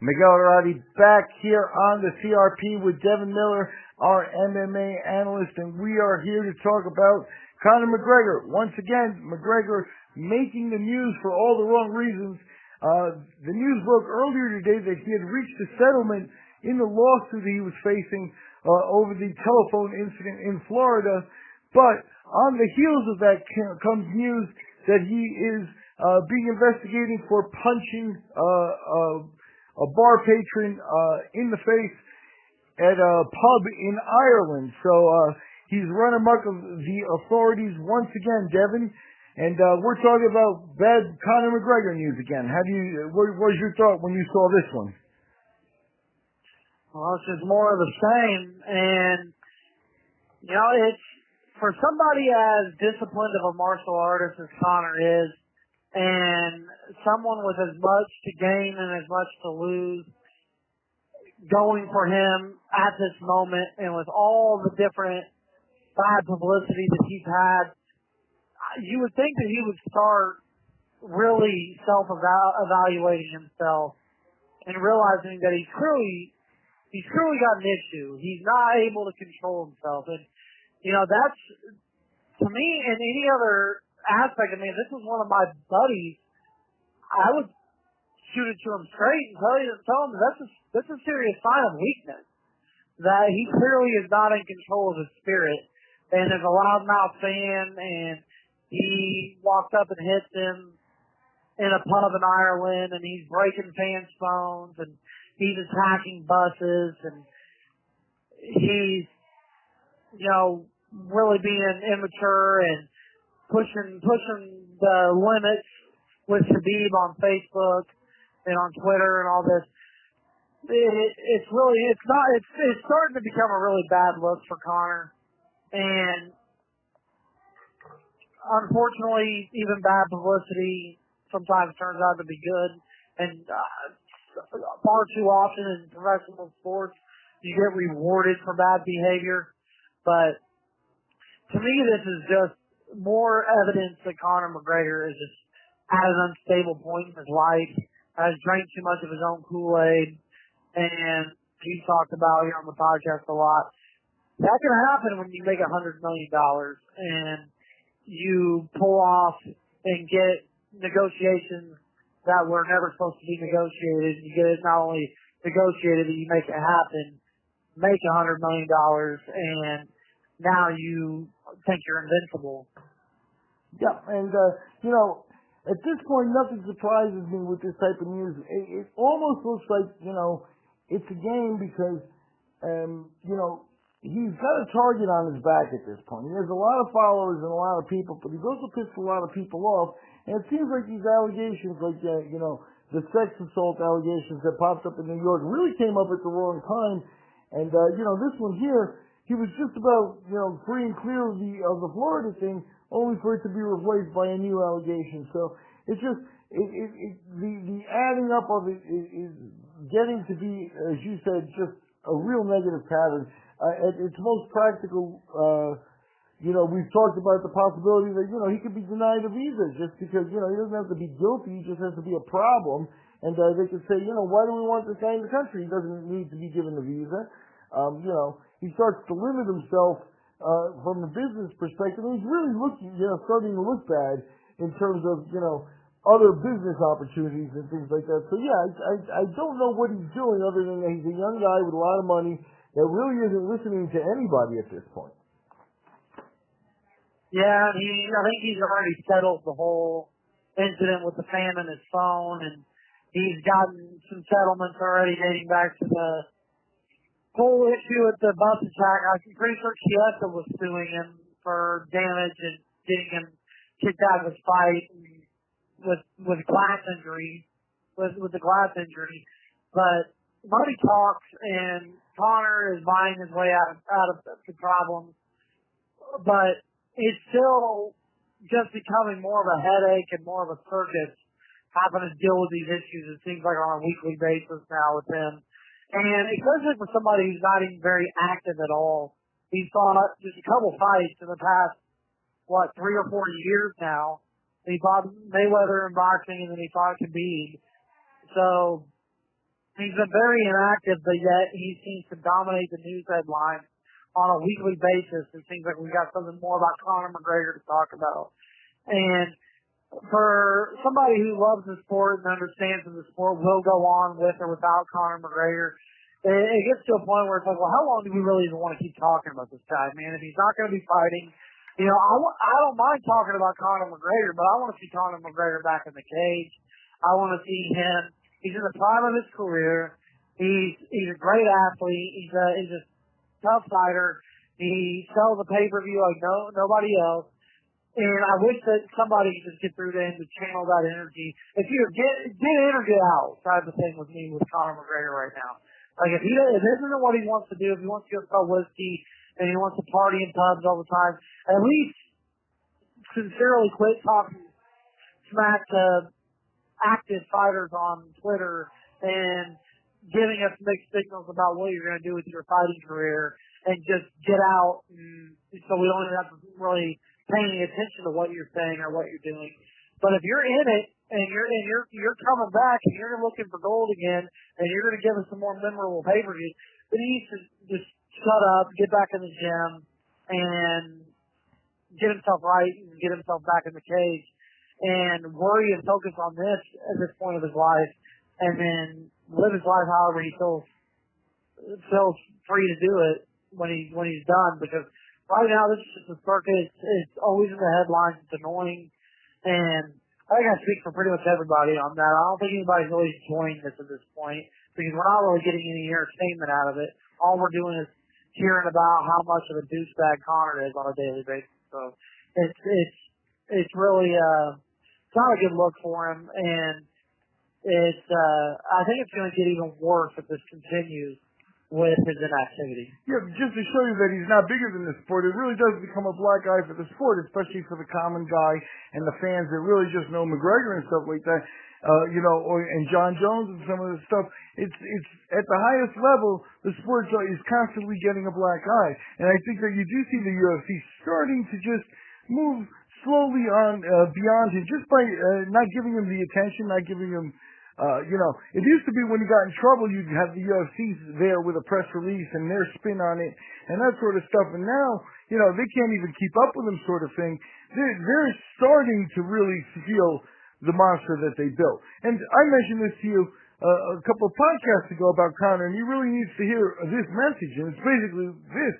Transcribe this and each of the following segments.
Miguel Arati back here on the CRP with Devin Miller, our MMA analyst, and we are here to talk about Conor McGregor. Once again, McGregor making the news for all the wrong reasons. The news broke earlier today that he had reached a settlement in the lawsuit he was facing over the telephone incident in Florida. But on the heels of that comes news that he is being investigated for punching a bar patron in the face at a pub in Ireland. So he's run amok of the authorities once again, Devin. And we're talking about bad Conor McGregor news again. What was your thought when you saw this one? Well, it's just more of the same. And, you know, it's for somebody as disciplined of a martial artist as Conor is, and someone with as much to gain and as much to lose going for him at this moment, and with all the different bad publicity that he's had, you would think that he would start really self-evaluating himself and realizing that he's clearly got an issue. He's not able to control himself. And, you know, that's, to me, in any other aspect, I mean, if this was one of my buddies, I would shoot it to him straight and tell him that's a serious sign of weakness. That he clearly is not in control of his spirit, and is a loudmouth fan, and he walks up and hits him in a pub in Ireland, and he's breaking fans' phones, and he's attacking buses, and he's, you know, really being immature and pushing the limits with Khabib on Facebook and on Twitter and all this. It's starting to become a really bad look for Conor. And unfortunately, even bad publicity sometimes turns out to be good. And far too often in professional sports, you get rewarded for bad behavior. But to me, this is just more evidence that Conor McGregor is just at an unstable point in his life, has drank too much of his own Kool-Aid, and he talked about here on the podcast a lot. That can happen when you make $100 million and you pull off and get negotiations that were never supposed to be negotiated. You get it not only negotiated, but you make it happen, make $100 million, and now you think you're invincible. Yeah, and, you know, at this point, nothing surprises me with this type of news. It almost looks like, you know, it's a game because, you know, he's got a target on his back at this point. He has a lot of followers and a lot of people, but he's also pissed a lot of people off. And it seems like these allegations, like, you know, the sex assault allegations that popped up in New York really came up at the wrong time. And, you know, this one here, he was just about, you know, free and clear of the Florida thing, only for it to be replaced by a new allegation. So it's just, the adding up of it is getting to be, as you said, just a real negative pattern. At its most practical, you know, we've talked about the possibility that, you know, he could be denied a visa just because, you know, he doesn't have to be guilty, he just has to be a problem. And they could say, you know, why do we want this guy in the country? He doesn't need to be given a visa. You know, he starts to limit himself from a business perspective. He's really looking, you know, starting to look bad in terms of, you know, other business opportunities and things like that. So yeah, I don't know what he's doing other than that he's a young guy with a lot of money that really isn't listening to anybody at this point. Yeah, I think he's already settled the whole incident with the fan and his phone, and he's gotten some settlements already dating back to the whole issue with the bus attack. I'm pretty sure Chiesa was suing him for damage and getting him kicked out of his fight with glass injury, with the glass injury. But money talks, and Conor is buying his way out of the problem. But it's still just becoming more of a headache and more of a circus having to deal with these issues, it seems like, on a weekly basis now with him. And especially for somebody who's not even very active at all. He's fought just a couple fights in the past, 3 or 4 years now. He fought Mayweather in boxing, and then he fought Khabib. So He's been very inactive, but yet he seems to dominate the news headlines on a weekly basis. It seems like we got something more about Conor McGregor to talk about. And for somebody who loves the sport and understands that the sport will go on with or without Conor McGregor, it gets to a point where it's like, well, how long do we really even want to keep talking about this guy, man? If he's not going to be fighting, I don't mind talking about Conor McGregor, but I want to see Conor McGregor back in the cage. I want to see him. He's in the prime of his career. He's a great athlete. He's a tough fighter. He sells a pay-per-view like nobody else. And I wish that somebody could just get through to him to channel that energy. If you get in or get out type of thing with me with Conor McGregor right now. Like if this isn't what he wants to do, if he wants to go sell whiskey and he wants to party in pubs all the time, at least sincerely quit talking smack to active fighters on Twitter and giving us mixed signals about what you're going to do with your fighting career, and just get out, so we don't even have to really pay any attention to what you're saying or what you're doing. But if you're in it and you're coming back and you're looking for gold again and you're going to give us some more memorable pay-per-views, then he needs to just shut up, get back in the gym, and get himself right and get himself back in the cage and worry and focus on this at this point of his life, and then live his life however he feels free to do it when he's done. Because right now this is just a circuit. It's always in the headlines. It's annoying, and I think I speak for pretty much everybody on that. I don't think anybody's really enjoying this at this point, because we're not really getting any entertainment out of it. All we're doing is hearing about how much of a douchebag Conor is on a daily basis. So it's really it's not a good look for him, and I think it's going to get even worse if this continues with his inactivity. Yeah, just to show you that he's not bigger than the sport, it really does become a black eye for the sport, especially for the common guy and the fans that really just know McGregor and stuff like that. And John Jones and some of this stuff. It's at the highest level, the sport is constantly getting a black eye, and I think that you do see the UFC starting to just move slowly on beyond him, just by not giving him the attention, not giving him. It used to be when you got in trouble, you'd have the UFC there with a press release and their spin on it and that sort of stuff. And now, they can't even keep up with them, sort of thing. They're starting to really feel the monster that they built. And I mentioned this to you a couple of podcasts ago about Conor, and he really needs to hear this message. And it's basically this,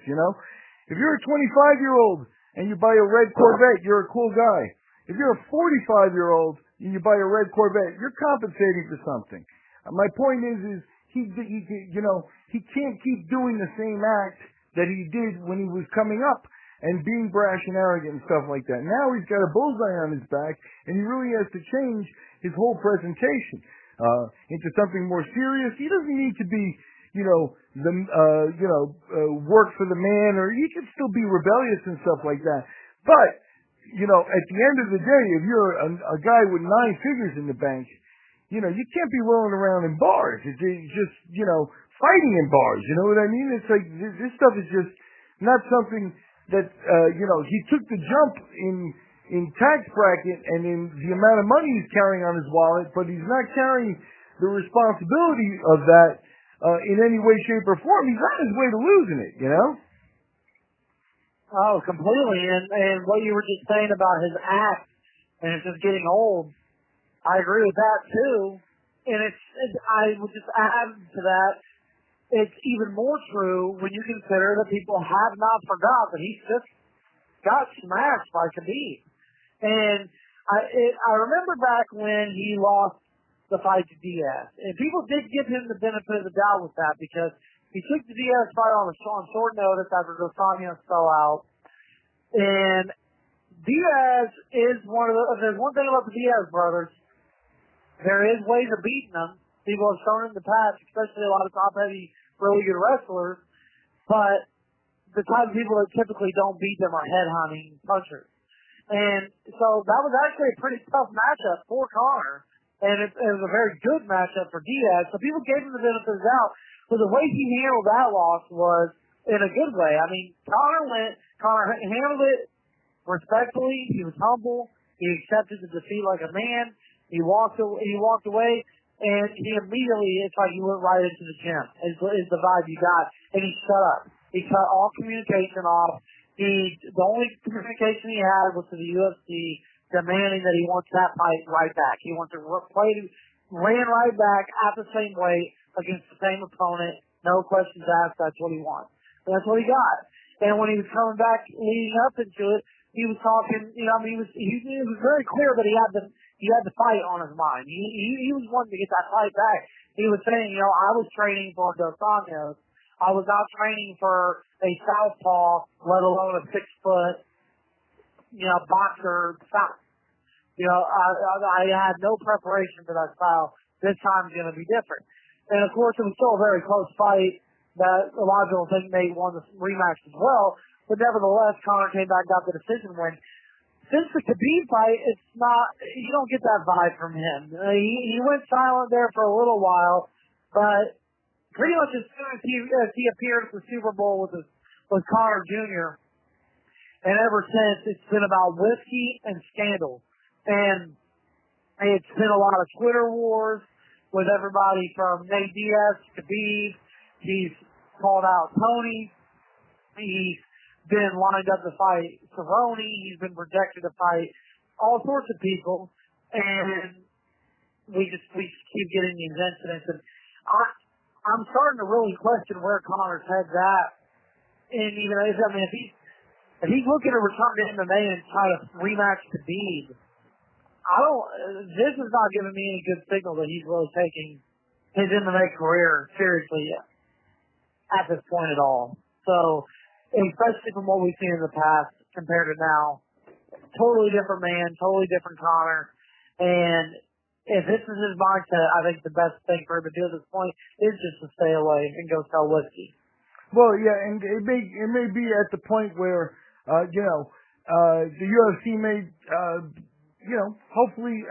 if you're a 25-year-old and you buy a red Corvette, you're a cool guy. If you're a 45-year-old and you buy a red Corvette, you're compensating for something. My point is he can't keep doing the same act that he did when he was coming up and being brash and arrogant and stuff like that. Now he's got a bullseye on his back, and he really has to change his whole presentation into something more serious. He doesn't need to be, work for the man, or he can still be rebellious and stuff like that. But at the end of the day, if you're a guy with 9 figures in the bank, you can't be rolling around in bars. It's just, fighting in bars. You know what I mean? It's like this stuff is just not something that, he took the jump in tax bracket and in the amount of money he's carrying on his wallet, but he's not carrying the responsibility of that in any way, shape, or form. He's on his way to losing it, Oh, completely. And what you were just saying about his act, and it's just getting old, I agree with that too. And I would just add to that, it's even more true when you consider that people have not forgot that he just got smashed by Khabib. And I remember back when he lost the fight to Diaz, and people did give him the benefit of the doubt with that, because he took the Diaz fight on short notice after Dos Anjos fell out. And Diaz is if there's one thing about the Diaz brothers, there is ways of beating them. People have shown in the past, especially a lot of top-heavy, really good wrestlers, but the type of people that typically don't beat them are head-hunting punchers. And so that was actually a pretty tough matchup for Conor, and it was a very good matchup for Diaz. So people gave him the benefit of the doubt, but the way he handled that loss was in a good way. I mean, Conor handled it respectfully. He was humble. He accepted the defeat like a man. He walked away. and he immediately, it's like he went right into the gym, is the vibe you got, and he shut up. He cut all communication off. The only communication he had was to the UFC, demanding that he wants that fight right back. He wants to ran right back at the same weight against the same opponent, no questions asked. That's what he wants. And that's what he got. And when he was coming back, leading up into it, he was talking. You know, I mean, it was very clear that he had the fight on his mind. He was wanting to get that fight back. He was saying, you know, I was training for Dos Anjos. I was not training for a southpaw, let alone a 6-foot, you know, boxer style. You know, I had no preparation for that style. This time's going to be different. And of course, it was still a very close fight. That a lot of people think Nate won the rematch as well. But nevertheless, Conor came back, got the decision win. Since the Khabib fight, it's not, you don't get that vibe from him. He went silent there for a little while, but pretty much as soon as he appeared at the Super Bowl with Conor Jr., and ever since, it's been about whiskey and scandal. And it's been a lot of Twitter wars with everybody from Nate Diaz to Khabib. He's called out Tony. He's been lined up to fight Cerrone. He's been projected to fight all sorts of people. And we keep getting these incidents. And I'm starting to really question where Conor's head's at. And even, I mean, if he's looking to return to MMA and try to rematch Khabib, this is not giving me any good signal that he's really taking his MMA career seriously at this point at all. So, especially from what we've seen in the past compared to now, totally different man, totally different Conor. And if this is his mindset, I think the best thing for him to do at this point is just to stay away and go sell whiskey. Well, yeah, and it may be at the point where, the UFC may, hopefully,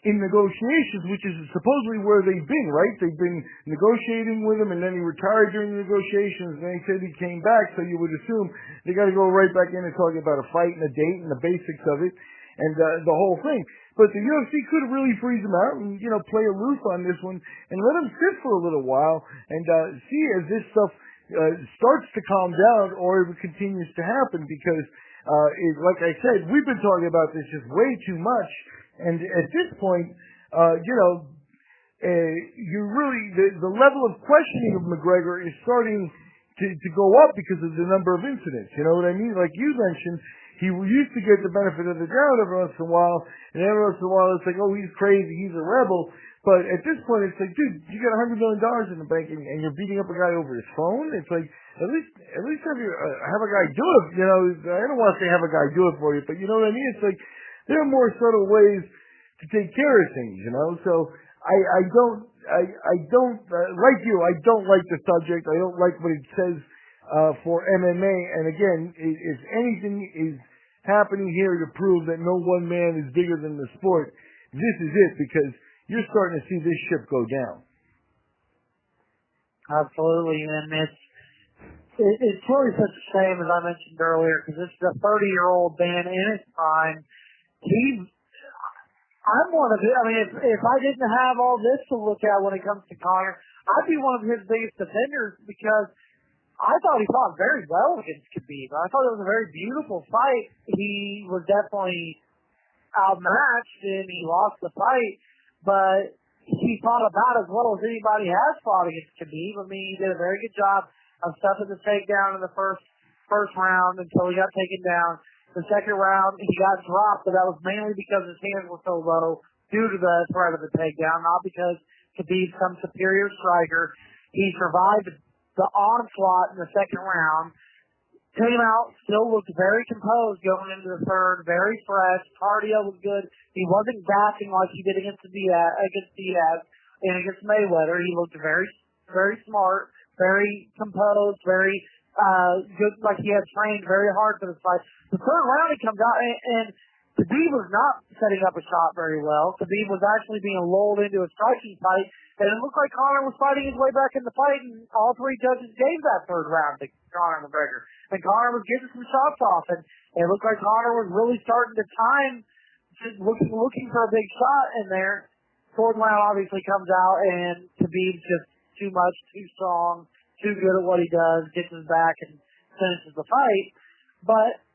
in negotiations, which is supposedly where they've been, right? They've been negotiating with him, and then he retired during the negotiations, and then he said he came back, so you would assume they got to go right back in and talk about a fight and a date and the basics of it, and the whole thing. But the UFC could really freeze him out and, play aloof on this one and let him sit for a little while and see as this stuff starts to calm down or if it continues to happen because, like I said, we've been talking about this just way too much. And at this point, you really, the level of questioning of McGregor is starting to go up because of the number of incidents. You know what I mean? Like you mentioned, he used to get the benefit of the doubt every once in a while, and every once in a while it's like, oh, he's crazy, he's a rebel. But at this point, it's like, dude, you got $100 million in the bank, and you're beating up a guy over his phone. It's like, at least have a guy do it. I don't want to say have a guy do it for you, but you know what I mean? It's like there are more subtle ways to take care of things. So I don't like you. I don't like the subject. I don't like what it says for MMA. And again, if anything is happening here to prove that no one man is bigger than the sport, this is it, because you're starting to see this ship go down. Absolutely, and it's really such a shame, as I mentioned earlier, because this is a 30-year-old man in his prime. I'm one of it. I mean, if I didn't have all this to look at when it comes to Conor, I'd be one of his biggest defenders because I thought he fought very well against Khabib. I thought it was a very beautiful fight. He was definitely outmatched, and he lost the fight, but he fought about as well as anybody has fought against Khabib. I mean, he did a very good job of stuffing the takedown in the first round until he got taken down. The second round, he got dropped, but that was mainly because his hands were so low due to the threat of the takedown, not because Khabib's some superior striker. He survived the onslaught in the second round, came out, still looked very composed going into the third, very fresh, cardio was good. He wasn't gassing like he did against Diaz and against Mayweather. He looked very, very smart, very composed, very good, like he had trained very hard for this fight. The third round he comes out, and Khabib was not setting up a shot very well. Khabib was actually being lulled into a striking fight, and it looked like Conor was fighting his way back in the fight, and all three judges gave that third round to Conor McGregor. And Conor was getting some shots off, and it looked like Conor was really starting to time looking for a big shot in there. Gordon Loud obviously comes out, and Khabib's just too much, too strong, too good at what he does, gets his back and finishes the fight. But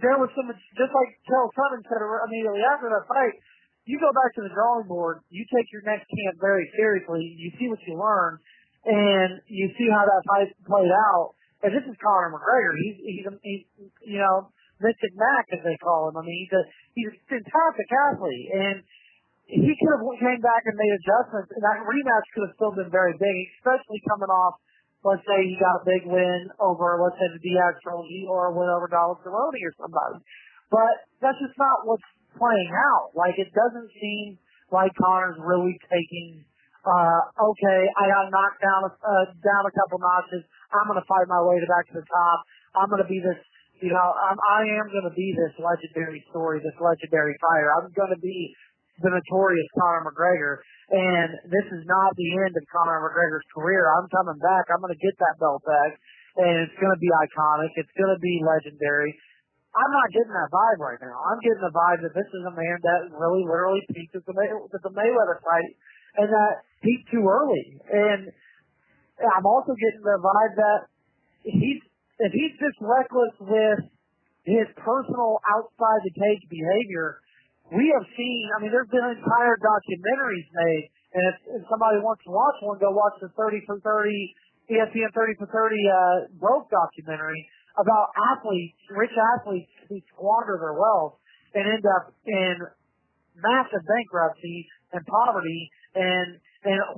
there was some, just like Chael Sonnen said immediately after that fight, you go back to the drawing board, you take your next camp very seriously, you see what you learn, and you see how that fight played out. And this is Conor McGregor. He's you know, Mystic Mac, as they call him. I mean, he's a fantastic athlete, and he could have came back and made adjustments, and that rematch could have still been very big, especially coming off, let's say he got a big win over, let's say, the Diaz trilogy, or a win over Donald Cerrone or somebody. But that's just not what's playing out. Like, it doesn't seem like Conor's really taking, okay, I got knocked down a couple notches, I'm going to fight my way back to the top, I'm going to be this, you know, I am going to be this legendary story, this legendary fighter. I'm going to be the notorious Conor McGregor, and this is not the end of Conor McGregor's career. I'm coming back. I'm going to get that belt back, and it's going to be iconic. It's going to be legendary. I'm not getting that vibe right now. I'm getting the vibe that this is a man that really literally peaked at the Mayweather fight, and that peaked too early. And I'm also getting the vibe that if he's just reckless with his personal outside the cage behavior, we have seen, I mean, there's been entire documentaries made, and if somebody wants to watch one, go watch the 30 for 30, ESPN 30 for 30 Broke documentary about athletes, rich athletes who squander their wealth and end up in massive bankruptcy and poverty and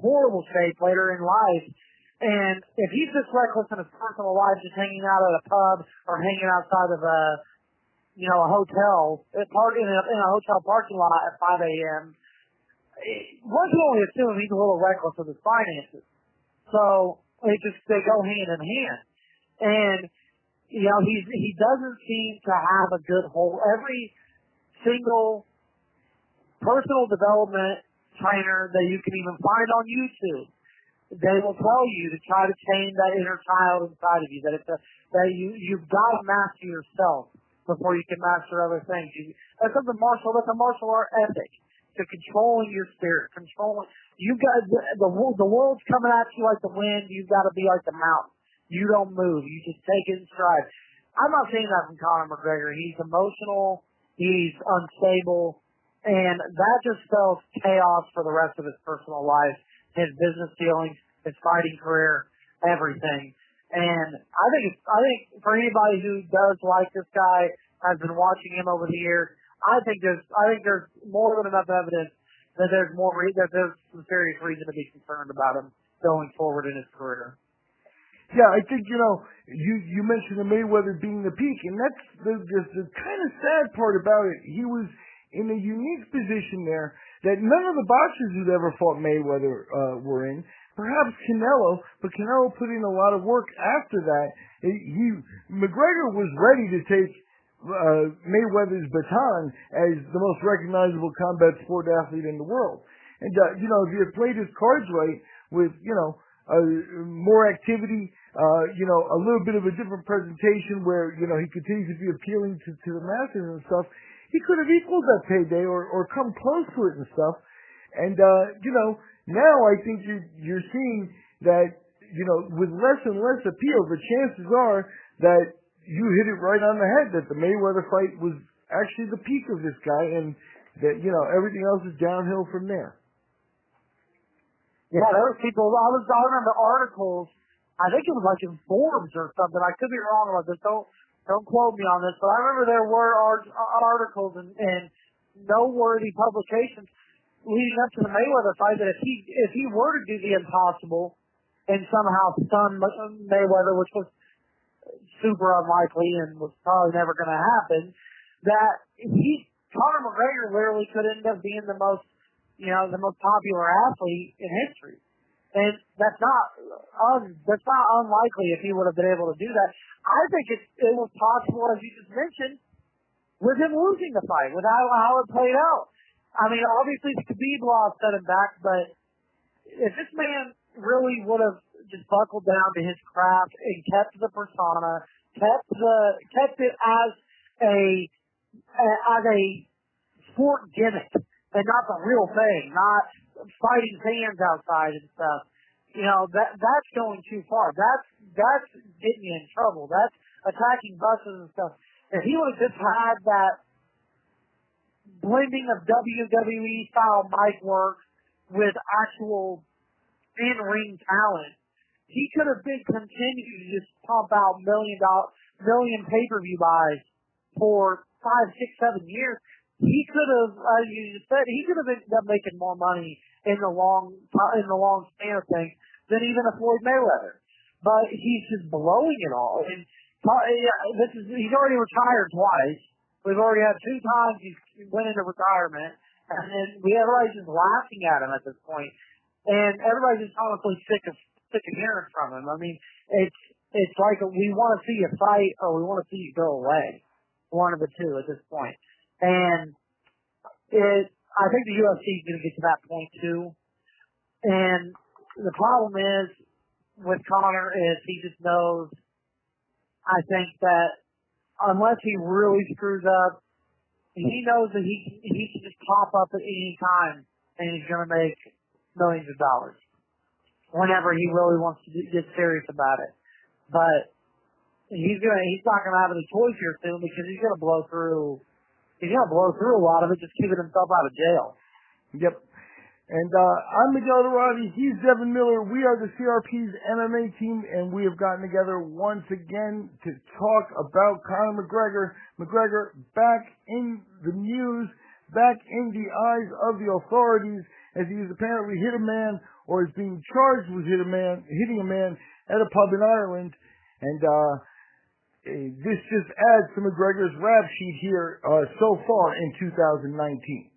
horrible shape later in life. And if he's just reckless in his personal life, just hanging out at a pub or hanging outside of a hotel, in a hotel parking lot at 5 a.m., one can only assume he's a little reckless with his finances. So they go hand in hand. And, you know, he doesn't seem to have a good hold. Every single personal development trainer that you can even find on YouTube, they will tell you to try to tame that inner child inside of you, that you've got to master yourself before you can master other things. That's a martial art ethic, to controlling your spirit, you've got, the world's coming at you like the wind, you've got to be like the mountain. You don't move, you just take it in stride. I'm not saying that from Conor McGregor. He's emotional, he's unstable, and that just spells chaos for the rest of his personal life, his business dealings, his fighting career, everything. And I think for anybody who does like this guy, has been watching him over the years, I think there's more than enough evidence that there's some serious reason to be concerned about him going forward in his career. Yeah, I think, you mentioned the Mayweather being the peak, and that's the kind of sad part about it. He was in a unique position there that none of the boxers who'd ever fought Mayweather were in. Perhaps Canelo, but Canelo put in a lot of work after that. McGregor was ready to take Mayweather's baton as the most recognizable combat sport athlete in the world. And, if he had played his cards right with, more activity, a little bit of a different presentation where, he continues to be appealing to the masses and stuff, he could have equaled that payday or come close to it and stuff. And, now I think you're seeing that, with less and less appeal, the chances are that you hit it right on the head, that the Mayweather fight was actually the peak of this guy, and that, everything else is downhill from there. Yeah, there were people, I remember articles, I think it was like in Forbes or something, I could be wrong about this, don't quote me on this, but I remember there were articles and noteworthy publications leading up to the Mayweather fight that if he were to do the impossible and somehow stun Mayweather, which was super unlikely and was probably never going to happen, that Conor McGregor literally could end up being the most popular athlete in history. And that's not unlikely if he would have been able to do that. I think it was possible, as you just mentioned, with him losing the fight, with how it played out. I mean, obviously the Khabib loss set him back, but if this man really would have just buckled down to his craft and kept the persona, kept it as a sport gimmick and not the real thing, not fighting fans outside and stuff. You know, that's going too far. That's getting you in trouble. That's attacking buses and stuff. If he would have just had that blending of WWE style mic work with actual in-ring talent, he could have been continued to just pump out million pay-per-view buys for 5, 6, 7 years. He could have, as you just said, he could have ended up making more money in the long span of things than even a Floyd Mayweather. But he's just blowing it all. And he's already retired twice. We've already had 2 times he went into retirement, and then everybody's just laughing at him at this point. And everybody's just honestly sick of hearing from him. I mean, it's like we want to see you fight or we want to see you go away. One of the two at this point. And I think the UFC is going to get to that point too. And the problem is with Conor is he just knows, I think that unless he really screws up, he knows that he can just pop up at any time and he's going to make millions of dollars whenever he really wants to get serious about it. But he's not going to have any choice here soon because he's going to blow through a lot of it just keeping himself out of jail. Yep. And I'm Miguel Dorati. He's Devin Miller. We are the CRP's MMA team, and we have gotten together once again to talk about Conor McGregor. McGregor back in the news, back in the eyes of the authorities, as he has apparently hit a man or is being charged with hitting a man at a pub in Ireland. And this just adds to McGregor's rap sheet here so far in 2019.